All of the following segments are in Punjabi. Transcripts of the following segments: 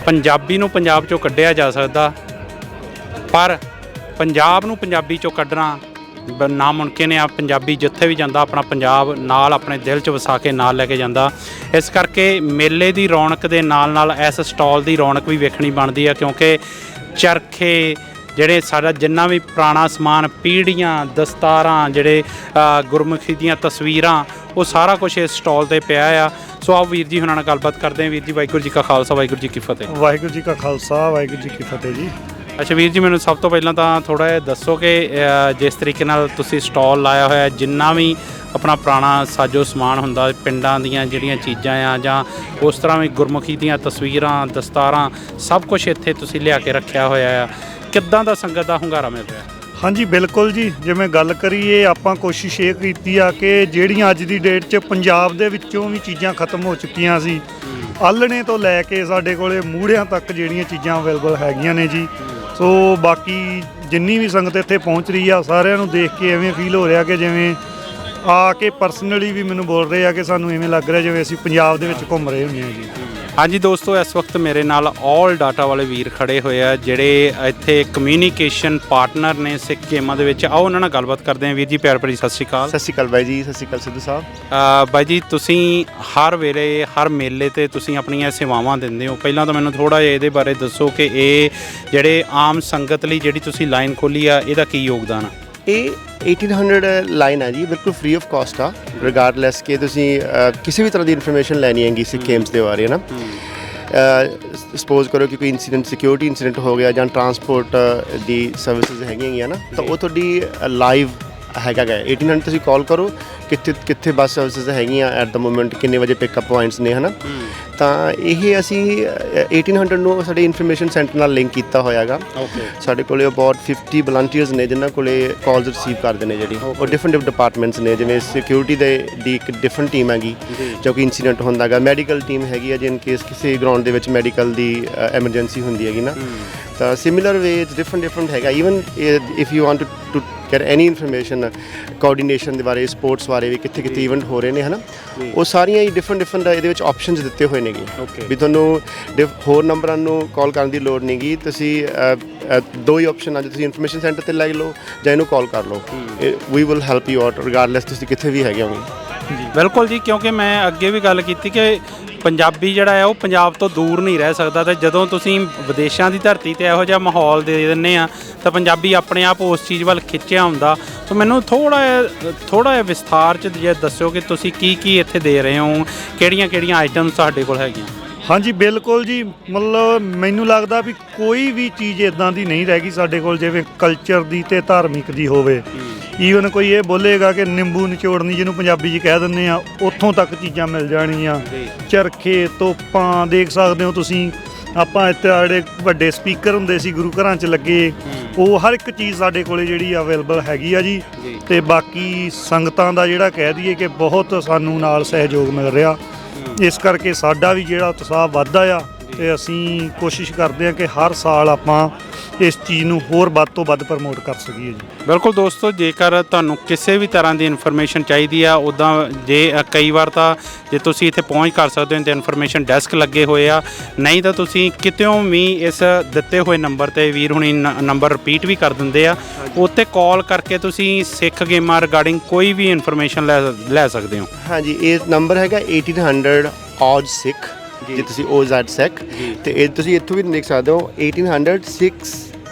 ਪੰਜਾਬੀ ਨੂੰ ਪੰਜਾਬ 'ਚੋਂ ਕੱਢਿਆ ਜਾ ਸਕਦਾ, ਪਰ ਪੰਜਾਬ ਨੂੰ ਪੰਜਾਬੀ 'ਚੋਂ ਕੱਢਣਾ ਨਾਮੁਮਕਿਨ ਆ। ਪੰਜਾਬੀ ਜਿੱਥੇ ਵੀ ਜਾਂਦਾ ਆਪਣਾ ਪੰਜਾਬ ਨਾਲ ਆਪਣੇ ਦਿਲ 'ਚ ਵਸਾ ਕੇ ਨਾਲ ਲੈ ਕੇ ਜਾਂਦਾ। ਇਸ ਕਰਕੇ ਮੇਲੇ ਦੀ ਰੌਣਕ ਦੇ ਨਾਲ ਇਸ ਸਟਾਲ ਦੀ ਰੌਣਕ ਵੀ ਵੇਖਣੀ ਬਣਦੀ ਆ, ਕਿਉਂਕਿ ਚਰਖੇ ਜਿਹੜੇ ਸਾਡਾ ਜਿੰਨਾ ਵੀ ਪੁਰਾਣਾ ਸਮਾਨ, ਪੀੜ੍ਹੀਆਂ, ਦਸਤਾਰਾਂ, ਜਿਹੜੇ ਗੁਰਮੁਖੀ ਦੀਆਂ ਤਸਵੀਰਾਂ, ਉਹ ਸਾਰਾ ਕੁਛ ਇਸ ਸਟਾਲ 'ਤੇ ਪਿਆ ਆ। ਸੋ ਆਓ ਵੀਰ ਜੀ ਹੁਣਾਂ ਨਾਲ ਗੱਲਬਾਤ ਕਰਦੇ ਹਾਂ। ਵੀਰ ਜੀ, ਵਾਹਿਗੁਰੂ ਜੀ ਕਾ ਖਾਲਸਾ, ਵਾਹਿਗੁਰੂ ਜੀ ਕੀ ਫਤਿਹ। ਵਾਹਿਗੁਰੂ ਜੀ ਕਾ ਖਾਲਸਾ, ਵਾਹਿਗੁਰੂ ਜੀ ਕੀ ਫਤਿਹ ਜੀ। ਅੱਛਾ ਵੀਰ ਜੀ, ਮੈਨੂੰ ਸਭ ਤੋਂ ਪਹਿਲਾਂ ਤਾਂ ਥੋੜ੍ਹਾ ਜਿਹਾ ਦੱਸੋ ਕਿ ਜਿਸ ਤਰੀਕੇ ਨਾਲ ਤੁਸੀਂ ਸਟਾਲ ਲਾਇਆ ਹੋਇਆ, ਜਿੰਨਾ ਵੀ ਆਪਣਾ ਪੁਰਾਣਾ ਸਾਜੋ ਸਮਾਨ ਹੁੰਦਾ, ਪਿੰਡਾਂ ਦੀਆਂ ਜਿਹੜੀਆਂ ਚੀਜ਼ਾਂ ਆ, ਜਾਂ ਉਸ ਤਰ੍ਹਾਂ ਵੀ ਗੁਰਮੁਖੀ ਦੀਆਂ ਤਸਵੀਰਾਂ, ਦਸਤਾਰਾਂ, ਸਭ ਕੁਛ ਇੱਥੇ ਤੁਸੀਂ ਲਿਆ ਕੇ ਰੱਖਿਆ ਹੋਇਆ ਆ। ਕਿੱਦਾਂ ਦਾ ਸੰਗਤ ਦਾ ਹੁੰਗਾਰਾ ਮਿਲ ਰਿਹਾ? ਹਾਂਜੀ ਬਿਲਕੁਲ ਜੀ, ਜਿਵੇਂ ਗੱਲ ਕਰੀਏ ਆਪਾਂ ਕੋਸ਼ਿਸ਼ ਇਹ ਕੀਤੀ ਆ ਕਿ ਜਿਹੜੀਆਂ ਅੱਜ ਦੀ ਡੇਟ 'ਚ ਪੰਜਾਬ ਦੇ ਵਿੱਚੋਂ ਵੀ ਚੀਜ਼ਾਂ ਖਤਮ ਹੋ ਚੁੱਕੀਆਂ ਸੀ, ਆਲ੍ਹਣੇ ਤੋਂ ਲੈ ਕੇ ਸਾਡੇ ਕੋਲੇ ਮੂਹੜਿਆਂ ਤੱਕ ਜਿਹੜੀਆਂ ਚੀਜ਼ਾਂ ਅਵੇਲੇਬਲ ਹੈਗੀਆਂ ਨੇ ਜੀ। ਸੋ ਬਾਕੀ ਜਿੰਨੀ ਵੀ ਸੰਗਤ ਇੱਥੇ ਪਹੁੰਚ ਰਹੀ ਆ, ਸਾਰਿਆਂ ਨੂੰ ਦੇਖ ਕੇ ਐਵੇਂ ਫੀਲ ਹੋ ਰਿਹਾ ਕਿ ਜਿਵੇਂ ਆ ਕੇ ਪਰਸਨਲੀ ਵੀ ਮੈਨੂੰ ਬੋਲ ਰਹੇ ਆ ਕਿ ਸਾਨੂੰ ਐਵੇਂ ਲੱਗ ਰਿਹਾ ਜਿਵੇਂ ਅਸੀਂ ਪੰਜਾਬ ਦੇ ਵਿੱਚ ਘੁੰਮ ਰਹੇ ਹੁੰਦੇ ਹਾਂ ਜੀ। ਹਾਂਜੀ ਦੋਸਤੋ, ਇਸ ਵਕਤ ਮੇਰੇ ਨਾਲ ਆਲ ਡਾਟਾ ਵਾਲੇ ਵੀਰ ਖੜੇ ਹੋਏ ਆ, ਜਿਹੜੇ ਇੱਥੇ ਕਮਿਊਨੀਕੇਸ਼ਨ ਪਾਰਟਨਰ ਨੇ ਸਿੱਖ ਗੇਮਾਂ ਦੇ ਵਿੱਚ। ਆਓ ਉਹਨਾਂ ਨਾਲ ਗੱਲਬਾਤ ਕਰਦੇ ਹਾਂ। ਵੀਰ ਜੀ, ਪਿਆਰ ਭਰੀ ਸਤਿ ਸ਼੍ਰੀ ਅਕਾਲ। ਸਤਿ ਸ਼੍ਰੀ ਅਕਾਲ ਬਾਈ ਜੀ। ਸਤਿ ਸ਼੍ਰੀ ਅਕਾਲ ਸਿੱਧੂ ਸਾਹਿਬ। ਬਾਈ ਜੀ, ਤੁਸੀਂ ਹਰ ਵੇਲੇ ਹਰ ਮੇਲੇ 'ਤੇ ਤੁਸੀਂ ਆਪਣੀਆਂ ਸੇਵਾਵਾਂ ਦਿੰਦੇ ਹੋ। ਪਹਿਲਾਂ ਤਾਂ ਮੈਨੂੰ ਥੋੜ੍ਹਾ ਜਿਹਾ ਇਹਦੇ ਬਾਰੇ ਦੱਸੋ ਕਿ ਇਹ ਜਿਹੜੇ ਆਮ ਸੰਗਤ ਲਈ ਜਿਹੜੀ ਤੁਸੀਂ ਲਾਈਨ ਖੋਲ੍ਹੀ ਆ, ਇਹਦਾ ਕੀ ਯੋਗਦਾਨ ਆ? ਇਹ 1800 ਲਾਈਨ ਹੈ ਜੀ, ਬਿਲਕੁਲ ਫ੍ਰੀ ਆਫ ਕਾਸਟ ਆ, ਰਿਗਾਰਡਲੈਸ ਕਿ ਤੁਸੀਂ ਕਿਸੇ ਵੀ ਤਰ੍ਹਾਂ ਦੀ ਇਨਫੋਰਮੇਸ਼ਨ ਲੈਣੀ ਹੈਗੀ ਸਿੱਖ ਗੇਮਸ ਦੇ ਬਾਰੇ ਨਾ। ਸਪੋਜ਼ ਕਰੋ ਕਿ ਕੋਈ ਇੰਸੀਡੈਂਟ, ਸਿਕਿਉਰਿਟੀ ਇੰਸੀਡੈਂਟ ਹੋ ਗਿਆ ਜਾਂ ਟਰਾਂਸਪੋਰਟ ਦੀ ਸਰਵਿਸਿਜ਼ ਹੈਗੀਆਂ ਨਾ, ਤਾਂ ਉਹ ਤੁਹਾਡੀ ਲਾਈਵ ਹੈਗਾ ਗਾ। 1800 ਤੁਸੀਂ ਕਾਲ ਕਰੋ, ਕਿੱਥੇ ਬੱਸ ਸਰਵਿਸਿਜ਼ ਹੈਗੀਆਂ ਐਟ ਦਾ ਮੂਮੈਂਟ, ਕਿੰਨੇ ਵਜੇ ਪਿਕਅਪ ਪੁਆਇੰਟਸ ਨੇ, ਹੈ ਨਾ। ਤਾਂ ਇਹ ਅਸੀਂ 1800 ਨੂੰ ਸਾਡੇ ਇਨਫੋਰਮੇਸ਼ਨ ਸੈਂਟਰ ਨਾਲ ਲਿੰਕ ਕੀਤਾ ਹੋਇਆ ਗਾ। ਸਾਡੇ ਕੋਲ ਅਬਾਊਟ 50 ਵਲੰਟੀਅਰਸ ਨੇ ਜਿਨ੍ਹਾਂ ਕੋਲ ਕਾਲਸ ਰਿਸੀਵ ਕਰਦੇ ਨੇ, ਜਿਹੜੀ ਉਹ ਡਿਫਰੈਂਟ ਡਿਪਾਰਟਮੈਂਟਸ ਨੇ। ਜਿਵੇਂ ਸਿਕਿਉਰਿਟੀ ਦੀ ਇੱਕ ਡਿਫਰੈਂਟ ਟੀਮ ਹੈਗੀ ਜੋ ਕਿ ਇੰਸੀਡੈਂਟ ਹੁੰਦਾ ਗਾ। ਮੈਡੀਕਲ ਟੀਮ ਹੈਗੀ ਆ, ਜੇ ਇਨ ਕੇਸ ਕਿਸੇ ਗਰਾਊਂਡ ਦੇ ਵਿੱਚ ਮੈਡੀਕਲ ਦੀ ਐਮਰਜੈਂਸੀ ਹੁੰਦੀ ਹੈਗੀ ਨਾ। ਤਾਂ ਸਿਮਿਲਰ ਵੇ ਡਿਫਰੈਂਟ ਹੈਗਾ। Even if you want to get any information coordination ਦੇ ਬਾਰੇ, ਸਪੋਰਟਸ ਬਾਰੇ ਵੀ, ਕਿੱਥੇ ਇਵੈਂਟ ਹੋ ਰਹੇ ਨੇ, ਹੈ ਨਾ, ਉਹ ਸਾਰੀਆਂ ਹੀ ਡਿਫਰੈਂਟ ਇਹਦੇ ਵਿੱਚ ਆਪਸ਼ਨਸ ਦਿੱਤੇ ਹੋਏ ਨੇਗੇ ਵੀ ਤੁਹਾਨੂੰ ਹੋਰ ਨੰਬਰਾਂ ਨੂੰ ਕਾਲ ਕਰਨ ਦੀ ਲੋੜ ਨਹੀਂ ਗੀ। ਤੁਸੀਂ ਦੋ ਹੀ ਆਪਸ਼ਨ ਆ, ਜੇ ਤੁਸੀਂ ਇਨਫੋਰਮੇਸ਼ਨ ਸੈਂਟਰ 'ਤੇ ਲੈ ਲਓ ਜਾਂ ਇਹਨੂੰ ਕਾਲ ਕਰ ਲਓ। We will help you out regardless ਤੁਸੀਂ ਕਿੱਥੇ ਵੀ ਹੈਗੇ ਹੋਗੇ। ਜੀ ਬਿਲਕੁਲ ਜੀ, ਕਿਉਂਕਿ ਮੈਂ ਅੱਗੇ ਵੀ ਗੱਲ ਕੀਤੀ ਕਿ ਪੰਜਾਬੀ ਜਿਹੜਾ ਹੈ ਉਹ ਪੰਜਾਬ ਤੋਂ ਦੂਰ ਨਹੀਂ ਰਹਿ ਸਕਦਾ। ਅਤੇ ਜਦੋਂ ਤੁਸੀਂ ਵਿਦੇਸ਼ਾਂ ਦੀ ਧਰਤੀ 'ਤੇ ਇਹੋ ਜਿਹਾ ਮਾਹੌਲ ਦੇ ਦਿੰਦੇ ਆ, ਤਾਂ ਪੰਜਾਬੀ ਆਪਣੇ ਆਪ ਉਸ ਚੀਜ਼ ਵੱਲ ਖਿੱਚਿਆ ਹੁੰਦਾ। ਸੋ ਮੈਨੂੰ ਥੋੜ੍ਹਾ ਜਿਹਾ ਵਿਸਥਾਰ 'ਚ ਜੇ ਦੱਸਿਓ ਕਿ ਤੁਸੀਂ ਕੀ ਇੱਥੇ ਦੇ ਰਹੇ ਹੋ, ਕਿਹੜੀਆਂ ਆਈਟਮਸ ਤੁਹਾਡੇ ਕੋਲ ਹੈਗੀਆਂ? ਹਾਂਜੀ ਬਿਲਕੁਲ ਜੀ, ਮਤਲਬ ਮੈਨੂੰ ਲੱਗਦਾ ਵੀ ਕੋਈ ਵੀ ਚੀਜ਼ ਇੱਦਾਂ ਦੀ ਨਹੀਂ ਰਹਿ ਗਈ ਸਾਡੇ ਕੋਲ ਜਿਵੇਂ ਕਲਚਰ ਦੀ ਅਤੇ ਧਾਰਮਿਕ ਦੀ ਹੋਵੇ। ਈਵਨ ਕੋਈ ਇਹ ਬੋਲੇਗਾ ਕਿ ਨਿੰਬੂ ਨਿਚੋੜਨੀ, ਜਿਹਨੂੰ ਪੰਜਾਬੀ 'ਚ ਕਹਿ ਦਿੰਦੇ ਆ, ਉੱਥੋਂ ਤੱਕ ਚੀਜ਼ਾਂ ਮਿਲ ਜਾਣਗੀਆਂ। ਚਰਖੇ, ਤੋਪਾਂ ਦੇਖ ਸਕਦੇ ਹੋ ਤੁਸੀਂ। ਆਪਾਂ ਇੱਥੇ ਜਿਹੜੇ ਵੱਡੇ ਸਪੀਕਰ ਹੁੰਦੇ ਸੀ ਗੁਰੂ ਘਰਾਂ 'ਚ ਲੱਗੇ, ਉਹ ਹਰ ਇੱਕ ਚੀਜ਼ ਸਾਡੇ ਕੋਲ ਜਿਹੜੀ ਅਵੇਲੇਬਲ ਹੈਗੀ ਆ ਜੀ। ਅਤੇ ਬਾਕੀ ਸੰਗਤਾਂ ਦਾ ਜਿਹੜਾ ਕਹਿ ਦਈਏ ਕਿ ਬਹੁਤ ਸਾਨੂੰ ਨਾਲ ਸਹਿਯੋਗ ਮਿਲ ਰਿਹਾ, ਇਸ ਕਰਕੇ ਸਾਡਾ ਵੀ ਜਿਹੜਾ ਉਤਸ਼ਾਹ ਵੱਧਦਾ ਆ। ਅਤੇ ਅਸੀਂ ਕੋਸ਼ਿਸ਼ ਕਰਦੇ ਹਾਂ ਕਿ ਹਰ ਸਾਲ ਆਪਾਂ ਇਸ ਚੀਜ਼ ਨੂੰ ਹੋਰ ਵੱਧ ਤੋਂ ਵੱਧ ਪ੍ਰਮੋਟ ਕਰ ਸਕੀਏ ਜੀ। ਬਿਲਕੁਲ ਦੋਸਤੋ, ਜੇਕਰ ਤੁਹਾਨੂੰ ਕਿਸੇ ਵੀ ਤਰ੍ਹਾਂ ਦੀ ਇਨਫੋਰਮੇਸ਼ਨ ਚਾਹੀਦੀ ਆ, ਉੱਦਾਂ ਕਈ ਵਾਰ ਤਾਂ ਜੇ ਤੁਸੀਂ ਇੱਥੇ ਪਹੁੰਚ ਕਰ ਸਕਦੇ ਹੋ ਤਾਂ ਇਨਫੋਰਮੇਸ਼ਨ ਡੈਸਕ ਲੱਗੇ ਹੋਏ ਆ। ਨਹੀਂ ਤਾਂ ਤੁਸੀਂ ਕਿਤਿਓਂ ਵੀ ਇਸ ਦਿੱਤੇ ਹੋਏ ਨੰਬਰ 'ਤੇ, ਵੀਰ ਹੁਣੀ ਨੰਬਰ ਰਿਪੀਟ ਵੀ ਕਰ ਦਿੰਦੇ ਆ, ਉੱਤੇ ਕਾਲ ਕਰਕੇ ਤੁਸੀਂ ਸਿੱਖ ਗੇਮਾਂ ਰਿਗਾਰਡਿੰਗ ਕੋਈ ਵੀ ਇਨਫੋਰਮੇਸ਼ਨ ਲੈ ਸਕਦੇ ਹੋ। ਹਾਂਜੀ, ਇਹ ਨੰਬਰ ਹੈਗਾ 1800 ਔਜ ਸਿੱਖ, ਜੇ ਤੁਸੀਂ OZ ਸਿੱਖ, ਅਤੇ ਇਹ ਤੁਸੀਂ ਇੱਥੋਂ ਵੀ ਦੇਖ ਸਕਦੇ ਹੋ 1800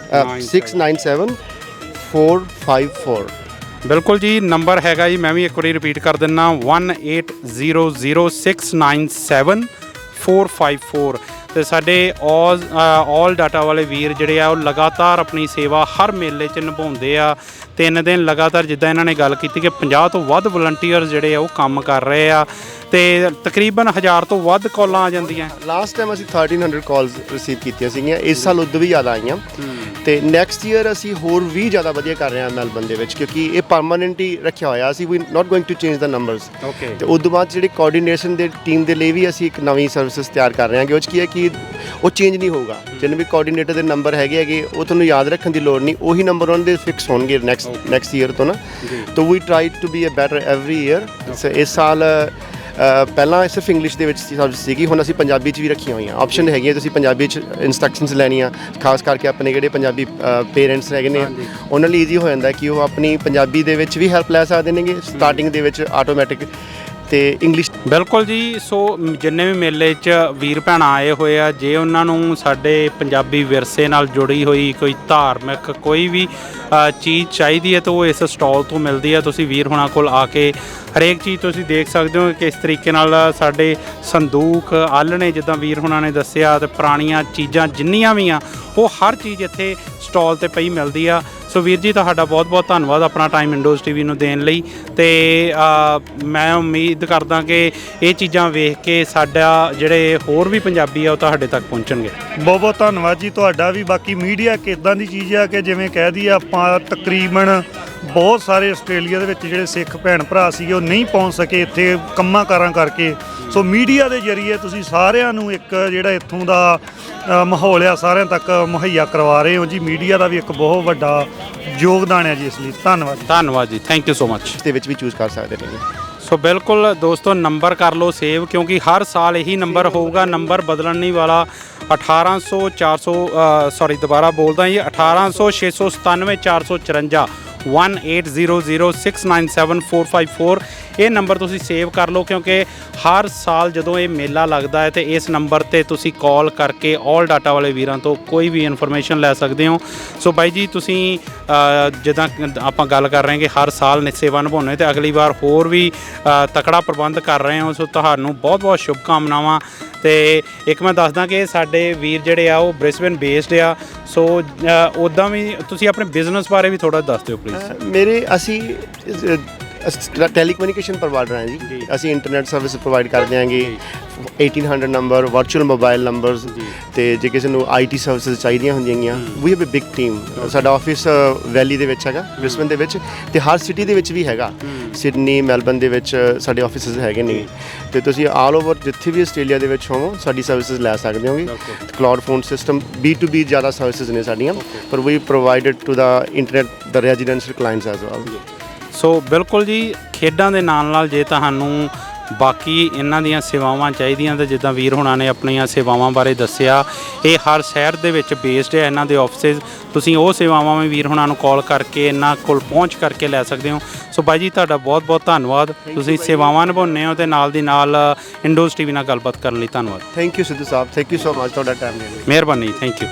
697 454। ਬਿਲਕੁਲ ਜੀ, ਨੰਬਰ ਹੈਗਾ ਜੀ, ਮੈਂ ਵੀ ਇੱਕ ਵਾਰੀ ਰਿਪੀਟ ਕਰ ਦਿੰਦਾ, 1800 697 454। ਅਤੇ ਸਾਡੇ ਆਲ ਡਾਟਾ ਵਾਲੇ ਵੀਰ ਜਿਹੜੇ ਆ, ਉਹ ਲਗਾਤਾਰ ਆਪਣੀ ਸੇਵਾ ਹਰ ਮੇਲੇ 'ਚ ਨਿਭਾਉਂਦੇ ਆ। 3 ਦਿਨ ਲਗਾਤਾਰ, ਜਿੱਦਾਂ ਇਹਨਾਂ ਨੇ ਗੱਲ ਕੀਤੀ ਕਿ 50 ਤੋਂ ਵੱਧ ਵਲੰਟੀਅਰ ਜਿਹੜੇ ਆ ਉਹ ਕੰਮ ਕਰ ਰਹੇ ਆ, ਅਤੇ ਤਕਰੀਬਨ 1000 ਤੋਂ ਵੱਧ ਕਾਲਾਂ ਆ ਜਾਂਦੀਆਂ। ਲਾਸਟ ਟਾਈਮ ਅਸੀਂ 1300 ਕਾਲਸ ਰਿਸੀਵ ਕੀਤੀਆਂ ਸੀਗੀਆਂ, ਇਸ ਸਾਲ ਉਦੋਂ ਵੀ ਜ਼ਿਆਦਾ ਆਈਆਂ। ਅਤੇ ਨੈਕਸਟ ਈਅਰ ਅਸੀਂ ਹੋਰ ਵੀ ਜ਼ਿਆਦਾ ਵਧੀਆ ਕਰ ਰਹੇ ਹਾਂ ਮੈਲਬਨ ਦੇ ਵਿੱਚ, ਕਿਉਂਕਿ ਇਹ ਪਰਮਾਨੈਂਟ ਹੀ ਰੱਖਿਆ ਹੋਇਆ। ਅਸੀਂ we not going to change the numbers. ਅਤੇ ਉਸ ਤੋਂ ਬਾਅਦ ਜਿਹੜੀ ਕੋਆਰਡੀਨੇਸ਼ਨ ਦੇ ਟੀਮ ਦੇ ਲਈ ਵੀ ਅਸੀਂ ਇੱਕ ਨਵੀਂ ਸਰਵਿਸਿਜ਼ ਤਿਆਰ ਕਰ ਰਹੇ ਹਾਂ, ਕਿ ਉਹ 'ਚ ਕੀ ਹੈ ਕਿ ਉਹ ਚੇਂਜ ਨਹੀਂ ਹੋਊਗਾ। ਜਿੰਨੇ ਵੀ ਕੋਆਰਡੀਨੇਟਰ ਦੇ ਨੰਬਰ ਹੈਗੇ ਉਹ ਤੁਹਾਨੂੰ ਯਾਦ ਰੱਖਣ ਦੀ ਲੋੜ ਨਹੀਂ, ਉਹੀ ਨੰਬਰ ਉਹਨਾਂ ਦੇ ਫਿਕਸ ਹੋਣਗੇ ਨੈਕਸਟ ਈਅਰ ਤੋਂ ਨਾ। ਤਾਂ we try to be a better every year. ਇਸ ਸਾਲ ਪਹਿਲਾਂ ਸਿਰਫ ਇੰਗਲਿਸ਼ ਦੇ ਵਿੱਚ ਸਰਵਿਸ ਸੀਗੀ, ਹੁਣ ਅਸੀਂ ਪੰਜਾਬੀ 'ਚ ਵੀ ਰੱਖੀਆਂ ਹੋਈਆਂ ਆਪਸ਼ਨ ਹੈਗੀਆਂ। ਤੁਸੀਂ ਪੰਜਾਬੀ 'ਚ ਇੰਸਟਰਕਸ਼ਨਸ ਲੈਣੀਆਂ, ਖਾਸ ਕਰਕੇ ਆਪਣੇ ਜਿਹੜੇ ਪੰਜਾਬੀ ਪੇਰੈਂਟਸ ਹੈਗੇ ਨੇ ਉਹਨਾਂ ਲਈ ਈਜ਼ੀ ਹੋ ਜਾਂਦਾ ਕਿ ਉਹ ਆਪਣੀ ਪੰਜਾਬੀ ਦੇ ਵਿੱਚ ਵੀ ਹੈਲਪ ਲੈ ਸਕਦੇ ਨੇਗੇ ਸਟਾਰਟਿੰਗ ਦੇ ਵਿੱਚ ਆਟੋਮੈਟਿਕ ਤੇ ਇੰਗਲਿਸ਼। ਬਿਲਕੁਲ ਜੀ। ਸੋ ਜਿੰਨੇ ਵੀ ਮੇਲੇ 'ਚ ਵੀਰ ਭੈਣਾਂ ਆਏ ਹੋਏ ਆ, ਜੇ ਉਹਨਾਂ ਨੂੰ ਸਾਡੇ ਪੰਜਾਬੀ ਵਿਰਸੇ ਨਾਲ ਜੁੜੀ ਹੋਈ ਕੋਈ ਧਾਰਮਿਕ ਕੋਈ ਵੀ ਚੀਜ਼ ਚਾਹੀਦੀ ਹੈ ਤਾਂ ਉਹ ਇਸ ਸਟਾਲ ਤੋਂ ਮਿਲਦੀ ਹੈ। ਤੁਸੀਂ ਵੀਰ ਹੁਣਾਂ ਕੋਲ ਆ ਕੇ ਹਰੇਕ ਚੀਜ਼ ਤੁਸੀਂ ਦੇਖ ਸਕਦੇ ਹੋ ਕਿ ਇਸ ਤਰੀਕੇ ਨਾਲ ਸਾਡੇ ਸੰਦੂਕ ਆਲ੍ਹਣੇ ਜਿੱਦਾਂ ਵੀਰ ਹੁਣਾਂ ਨੇ ਦੱਸਿਆ ਤੇ ਪੁਰਾਣੀਆਂ ਚੀਜ਼ਾਂ ਜਿੰਨੀਆਂ ਵੀ ਆ ਉਹ ਹਰ ਚੀਜ਼ ਇੱਥੇ ਸਟਾਲ ਤੇ ਪਈ ਮਿਲਦੀ ਆ। ਸੋ ਵੀਰ ਜੀ ਤੁਹਾਡਾ ਬਹੁਤ ਬਹੁਤ ਧੰਨਵਾਦ ਆਪਣਾ ਟਾਈਮ ਇੰਡੋਜ਼ ਟੀਵੀ ਨੂੰ ਦੇਣ ਲਈ। ਤੇ ਮੈਂ ਉਮੀਦ ਕਰਦਾ ਕਿ ਇਹ ਚੀਜ਼ਾਂ ਵੇਖ ਕੇ ਸਾਡਾ ਜਿਹੜੇ ਹੋਰ ਵੀ ਪੰਜਾਬੀ ਆ ਉਹ ਤੁਹਾਡੇ ਤੱਕ ਪਹੁੰਚਣਗੇ। ਬਹੁਤ ਬਹੁਤ ਧੰਨਵਾਦ ਜੀ ਤੁਹਾਡਾ ਵੀ। ਬਾਕੀ ਮੀਡੀਆ ਇੱਕ ਇੱਦਾਂ ਦੀ ਚੀਜ਼ ਆ ਕਿ ਜਿਵੇਂ ਕਹਿ ਦਈਏ ਆਪਾਂ ਤਕਰੀਬਨ ਬਹੁਤ ਸਾਰੇ ਆਸਟ੍ਰੇਲੀਆ ਦੇ ਵਿੱਚ ਜਿਹੜੇ ਸਿੱਖ ਭੈਣ ਭਰਾ ਸੀਗੇ ਉਹ ਨਹੀਂ ਪਹੁੰਚ ਸਕੇ ਇੱਥੇ ਕੰਮਾਂ ਕਾਰਾਂ ਕਰਕੇ। ਸੋ ਮੀਡੀਆ ਦੇ ਜ਼ਰੀਏ ਤੁਸੀਂ ਸਾਰਿਆਂ ਨੂੰ ਇੱਕ ਜਿਹੜਾ ਇੱਥੋਂ ਦਾ ਮਾਹੌਲ ਆ ਸਾਰਿਆਂ ਤੱਕ ਮੁਹੱਈਆ ਕਰਵਾ ਰਹੇ ਹੋ ਜੀ। ਮੀਡੀਆ ਦਾ ਵੀ ਇੱਕ ਬਹੁਤ ਵੱਡਾ ਯੋਗਦਾਨ ਹੈ ਜੀ, ਇਸ ਲਈ ਧੰਨਵਾਦ। ਧੰਨਵਾਦ ਜੀ, ਥੈਂਕ ਯੂ ਸੋ ਮਚ। ਦੇ ਵਿੱਚ ਵੀ ਚੂਜ਼ ਕਰ ਸਕਦੇ ਨੇ। ਸੋ ਬਿਲਕੁਲ ਦੋਸਤੋ ਨੰਬਰ ਕਰ ਲਓ ਸੇਵ, ਕਿਉਂਕਿ ਹਰ ਸਾਲ ਇਹੀ ਨੰਬਰ ਹੋਊਗਾ, ਨੰਬਰ ਬਦਲਣ ਨਹੀਂ ਵਾਲਾ। 1800 1800-697-454 ਇਹ ਨੰਬਰ ਤੁਸੀਂ ਸੇਵ ਕਰ ਲਓ, ਕਿਉਂਕਿ ਹਰ ਸਾਲ ਜਦੋਂ ਇਹ ਮੇਲਾ ਲੱਗਦਾ ਹੈ ਤੇ ਇਸ ਨੰਬਰ ਤੇ ਤੁਸੀਂ ਕਾਲ ਕਰਕੇ ਆਲ ਡਾਟਾ ਵਾਲੇ ਵੀਰਾਂ ਤੋਂ ਕੋਈ ਵੀ ਇਨਫੋਰਮੇਸ਼ਨ ਲੈ ਸਕਦੇ ਹੋ। ਸੋ ਬਾਈ ਜੀ ਤੁਸੀਂ ਜਿੱਦਾਂ ਆਪਾਂ ਗੱਲ ਕਰ ਰਹੇ ਹਾਂ ਕਿ ਹਰ ਸਾਲ ਸੇਵਾ ਨਿਭਾਉਂਦੇ ਤੇ ਅਗਲੀ ਵਾਰ ਹੋਰ ਵੀ ਤਕੜਾ ਪ੍ਰਬੰਧ ਕਰ ਰਹੇ ਹੋ। ਸੋ ਤੁਹਾਨੂੰ ਬਹੁਤ ਬਹੁਤ ਸ਼ੁਭਕਾਮਨਾਵਾਂ। ਤੇ ਇੱਕ ਮੈਂ ਦੱਸਦਾ ਕਿ ਸਾਡੇ ਵੀਰ ਜਿਹੜੇ ਆ ਉਹ ਬ੍ਰਿਸਬਨ ਬੇਸਡ ਆ। ਸੋ ਉੱਦਾਂ ਵੀ ਤੁਸੀਂ ਆਪਣੇ ਬਿਜ਼ਨਸ ਬਾਰੇ ਵੀ ਥੋੜ੍ਹਾ ਦੱਸ ਦਿਓ ਪਲੀਜ਼। ਅਸੀਂ ਟੈਲੀਕਮਿਊਨੀਕੇਸ਼ਨ ਪ੍ਰੋਵਾਈਡਰ ਹਾਂ ਜੀ। ਅਸੀਂ ਇੰਟਰਨੈਟ ਸਰਵਿਸ ਪ੍ਰੋਵਾਈਡ ਕਰ ਦਿਆਂਗੇ, 1800 ਨੰਬਰ, ਵਰਚੁਅਲ ਮੋਬਾਈਲ ਨੰਬਰਸ, ਤੇ ਜੇ ਕਿਸੇ ਨੂੰ IT ਸਰਵਿਸਿਜ਼ ਚਾਹੀਦੀਆਂ ਹੁੰਦੀਆਂ we have a big team. ਸਾਡਾ ਆਫਿਸ ਵੈਲੀ ਦੇ ਵਿੱਚ ਹੈਗਾ, ਬ੍ਰਿਸਬਨ ਦੇ ਵਿੱਚ, ਤੇ ਹਰ ਸਿਟੀ ਦੇ ਵਿੱਚ ਵੀ ਹੈਗਾ। ਸਿਡਨੀ, ਮੈਲਬਨ ਦੇ ਵਿੱਚ ਸਾਡੇ ਆਫਿਸਿਸ ਹੈਗੇ ਨੇ, ਤੇ ਤੁਸੀਂ ਆਲ ਓਵਰ ਜਿੱਥੇ ਵੀ ਆਸਟ੍ਰੇਲੀਆ ਦੇ ਵਿੱਚ ਹੋਵੋ ਸਾਡੀ ਸਰਵਿਸਿਜ਼ ਲੈ ਸਕਦੇ ਹੋਗੇ। ਕਲਾਉਡ ਫੋਨ ਸਿਸਟਮ B2B ਜ਼ਿਆਦਾ ਸਰਵਿਸਿਜ਼ ਨੇ ਸਾਡੀਆਂ, ਪਰ we provided to the internet the residential clients as well. So ਬਿਲਕੁਲ ਜੀ, ਖੇਡਾਂ ਦੇ ਨਾਲ ਨਾਲ ਜੇ ਤੁਹਾਨੂੰ ਬਾਕੀ ਇਹਨਾਂ ਦੀਆਂ ਸੇਵਾਵਾਂ ਚਾਹੀਦੀਆਂ ਤਾਂ ਜਿੱਦਾਂ ਵੀਰ ਹੁਣਾਂ ਨੇ ਆਪਣੀਆਂ ਸੇਵਾਵਾਂ ਬਾਰੇ ਦੱਸਿਆ, ਇਹ ਹਰ ਸ਼ਹਿਰ ਦੇ ਵਿੱਚ ਬੇਸਡ ਹੈ ਇਹਨਾਂ ਦੇ ਆਫਿਸਿਸ। ਤੁਸੀਂ ਉਹ ਸੇਵਾਵਾਂ ਵੀ ਵੀਰ ਹੁਣਾਂ ਨੂੰ ਕਾਲ ਕਰਕੇ ਇਹਨਾਂ ਕੋਲ ਪਹੁੰਚ ਕਰਕੇ ਲੈ ਸਕਦੇ ਹੋ। ਸੋ ਬਾਈ ਜੀ ਤੁਹਾਡਾ ਬਹੁਤ ਬਹੁਤ ਧੰਨਵਾਦ, ਤੁਸੀਂ ਸੇਵਾਵਾਂ ਨਿਭਾਉਂਦੇ ਹੋ ਤੇ ਨਾਲ ਦੀ ਨਾਲ ਇੰਡੋਜ਼ ਟੀਵੀ ਨਾਲ ਗੱਲਬਾਤ ਕਰਨ ਲਈ ਧੰਨਵਾਦ। Thank you Sidhu Sahib, thank you so much ਤੁਹਾਡਾ ਟਾਈਮ ਦੇਣ ਲਈ। ਮਿਹਰਬਾਨੀ, ਥੈਂਕ ਯੂ।